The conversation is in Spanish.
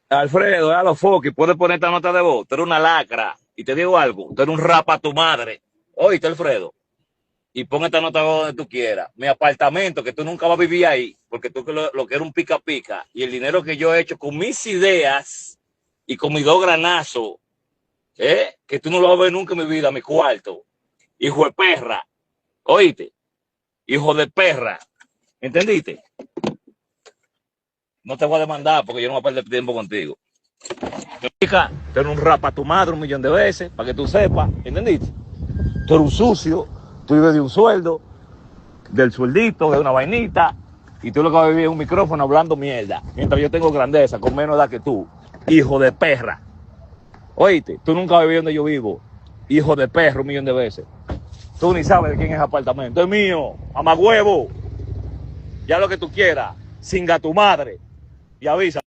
Alfredo, a los foques, puedes poner esta nota de voz. Tú eres una lacra. Y te digo algo, tú eres un rapa a tu madre. Oíste, Alfredo. Y pon esta nota de voz donde tú quieras. Mi apartamento, que tú nunca vas a vivir ahí, porque tú lo que eres un pica pica. Y el dinero que yo he hecho con mis ideas y con mis dos granazos, que tú no lo vas a ver nunca en mi vida, mi cuarto. Hijo de perra. Oíste, hijo de perra. ¿Entendiste? No te voy a demandar porque yo no voy a perder tiempo contigo. Tú eres un rapa a tu madre 1 millón de veces, para que tú sepas, ¿entendiste? Tú eres un sucio, tú vives de un sueldo, del sueldito, de una vainita, y tú lo que vas a vivir en un micrófono hablando mierda, mientras yo tengo grandeza, con menos edad que tú, hijo de perra. Oíste, tú nunca has vivido donde yo vivo, hijo de perro 1 millón de veces. Tú ni sabes de quién es el apartamento, es mío, mamá huevo, ya lo que tú quieras, singa tu madre, y avisa.